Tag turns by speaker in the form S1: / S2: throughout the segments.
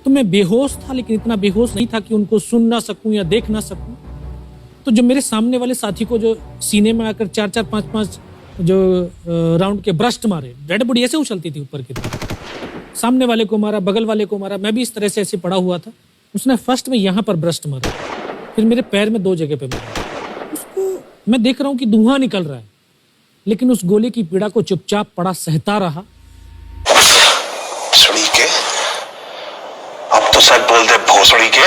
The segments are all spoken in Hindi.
S1: तो मैं बेहोश था, लेकिन इतना बेहोश नहीं था कि उनको सुन ना सकूं या देख ना सकूं। तो जो मेरे सामने वाले साथी को जो सीने में आकर 4-4, 5-5 जो राउंड के ब्रस्ट मारे, डेड बॉडी ऐसे उछलती थी ऊपर की तरफ, सामने वाले को मारा, बगल वाले को मारा, मैं भी इस तरह से ऐसे पड़ा हुआ था। उसने फर्स्ट में यहाँ पर ब्रस्ट मारा, फिर मेरे पैर में 2 जगह पे मारा। उसको मैं देख रहा हूँ कि धुआं निकल रहा है, लेकिन उस गोली की पीड़ा को चुपचाप पड़ा सहता रहा।
S2: भोसड़ी के, अब तो सच बोल दे भोसड़ी के।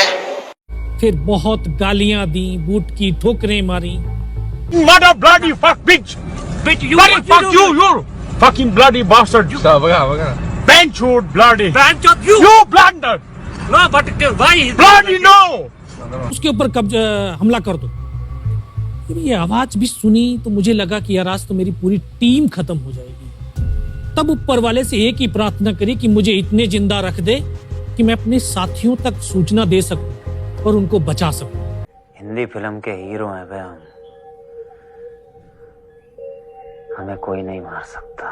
S1: फिर बहुत गालियां दी, बूट की ठोकरें मारी।
S3: Mother bloody fuck bitch! Bitch, you fuck you fucking bloody bastard! Benchwood bloody!
S4: Benchwood you!
S3: You blunder!
S4: No, but why?
S3: Bloody no!
S1: उसके ऊपर कब्जा हमला कर दो। जब ये आवाज भी सुनी तो मुझे लगा कि यार आज तो मेरी पूरी टीम खत्म हो जाएगी। तब ऊपर वाले से एक ही प्रार्थना करी कि मुझे इतने जिंदा रख दे कि मैं अपने साथियों तक सूचना दे सकूं और उनको बचा सकूं।
S5: हिंदी फिल्म के हीरो हैं बे हम, हमें कोई नहीं मार सकता।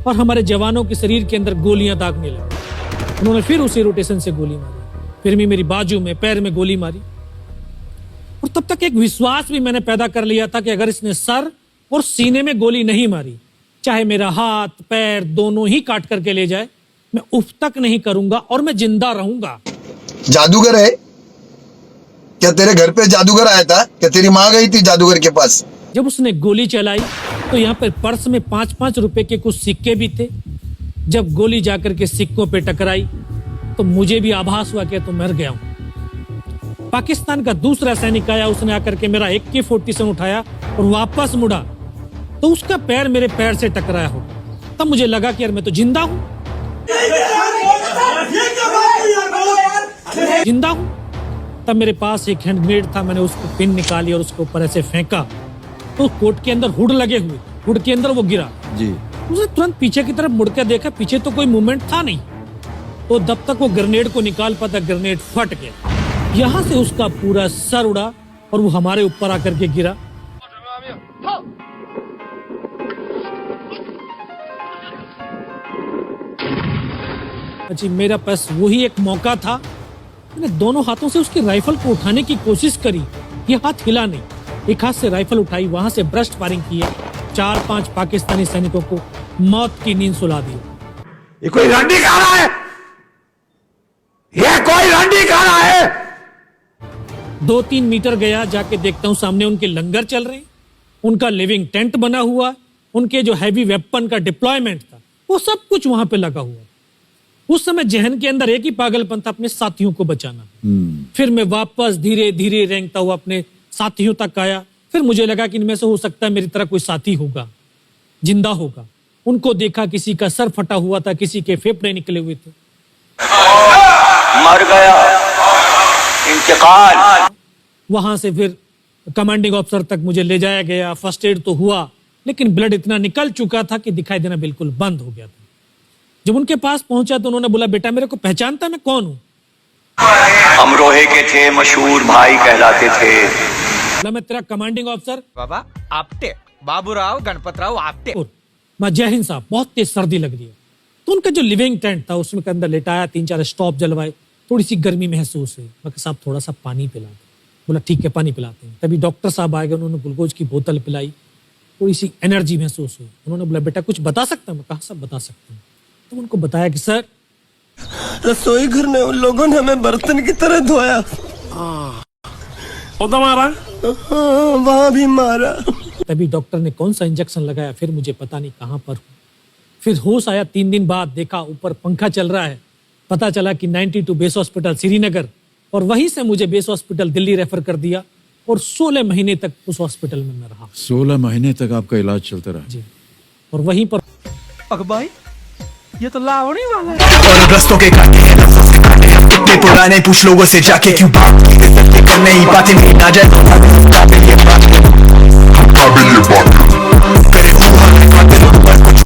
S1: और हमारे जवानों के शरीर के अंदर गोलियां दागने लगी। उन्होंने फिर उसी रोटेशन से गोली मारी, फिर भी मेरी बाजू में, पैर में गोली मारी। और तब तक एक विश्वास भी मैंने पैदा कर लिया था कि अगर इसने सर और सीने में गोली नहीं मारी, चाहे मेरा हाथ पैर दोनों ही काट करके ले जाए, मैं उफ तक नहीं करूंगा और मैं जिंदा रहूंगा।
S6: जादूगर है क्या? तेरे घर पे जादूगर आया था क्या? तेरी माँ गई थी जादूगर के पास?
S1: जब उसने गोली चलाई तो यहाँ पर पर्स में 5-5 रुपए के कुछ सिक्के भी थे। जब गोली जाकर के सिक्कों पे टकराई तो मुझे भी आभास हुआ कि तो मर गया हूं। पाकिस्तान का दूसरा सैनिक आया, उसने आकर के मेरा AK-47 उठाया और वापस मुड़ा तो उसका पैर मेरे पैर से टकराया हो। तब मुझे लगा कि यार मैं तो जिंदा हूं, जिंदा हूं। तब मेरे पास एक हैंड ग्रेनेड था, मैंने उसको पिन निकाली और उसके ऊपर ऐसे फेंका तो कोट के अंदर हुड लगे हुए, हुड के अंदर वो गिरा जी। उसने तुरंत पीछे की तरफ मुड़ के देखा, पीछे तो कोई मूवमेंट था नहीं। तो जब तक वो ग्रेनेड को निकाल पाता, ग्रेनेड फट गया। यहां से उसका पूरा सर उड़ा और वो हमारे ऊपर आकर के गिरा। अच्छा, मेरा पास वही एक मौका था, मैंने दोनों हाथों से उसकी राइफल को उठाने की कोशिश करी, ये हाथ हिला नहीं। एक हाथ से राइफल उठाई, वहां से ब्रस्ट फायरिंग किए, 4-5 पाकिस्तानी सैनिकों को मौत की नींद सुला दी।
S3: ये कोई रंडी खा रहा है, ये कोई रंडी खा रहा है।
S1: 2-3 मीटर गया, जाके देखता हूं सामने उनके लंगर चल रहे हैं, उनका लिविंग टेंट बना हुआ, उनके जो हैवी वेपन का डिप्लॉयमेंट था वो सब कुछ वहां पे लगा हुआ। उस समय जहन के अंदर एक ही पागलपन था, अपने साथियों को बचाना। फिर मैं वापस धीरे धीरे रेंगता हुआ अपने साथियों तक आया। फिर मुझे लगा कि इनमें से हो सकता है मेरी तरह कोई साथी होगा, जिंदा होगा। उनको देखा, किसी का सर फटा हुआ था, किसी के फेफड़े निकले हुए थे।
S5: मर गया, इंतकाल।
S1: वहां से फिर कमांडिंग ऑफिसर तक मुझे ले जाया गया। फर्स्ट एड तो हुआ, लेकिन ब्लड इतना निकल चुका था कि दिखाई देना बिल्कुल बंद हो गया था। जब उनके पास पहुंचा तो उन्होंने बोला, बेटा मेरे को पहचानता मैं कौन हूं?
S5: अमरोहे के थे, मशहूर भाई कहलाते थे।
S1: मैं तेरा कमांडिंग ऑफिसर
S4: बाबा आपटे, बाबूराव गणपतराव आपटे।
S1: मैं जय हिंद साहब, बहुत तेज सर्दी लग रही है। तो उनका जो लिविंग टेंट था उसमें के अंदर लेटाया, 3-4 स्टॉप जलवाए, थोड़ी सी गर्मी महसूस हुई। मैं साहब थोड़ा सा पानी पिला दो। बोला ठीक है पानी पिलाते हैं। तभी डॉक्टर साहब आए गए, उन्होंने ग्लूकोज की बोतल पिलाई, थोड़ी सी एनर्जी महसूस हुई। उन्होंने बोला बेटा कुछ बता सकता हूँ? मैं कहा सब बता सकते हैं। तो उनको बताया कि सर
S7: रसोई घर में उन लोगों ने हमें बर्तन की तरह धोया,
S3: मारा,
S7: वहां भी मारा।
S1: तभी डॉक्टर ने कौन सा इंजेक्शन लगाया, फिर मुझे पता नहीं कहां पर हूं। फिर होश आया 3 दिन बाद, देखा ऊपर पंखा चल रहा है। पता चला कि 92 बेस हॉस्पिटल श्रीनगर, और वहीं से मुझे बेस हॉस्पिटल दिल्ली रेफर कर दिया और 16 महीने तक उस हॉस्पिटल में मैं रहा।
S8: 16 महीने तक आपका इलाज चलता रहा
S1: जी। और वहीं पर
S4: भाई ये तो लावणी वाला है।
S7: और रस्तों के काटे हैं, कितने पुराने पूछ लोगों से जाके, क्यों बात कर नहीं पाते, ना जाए तो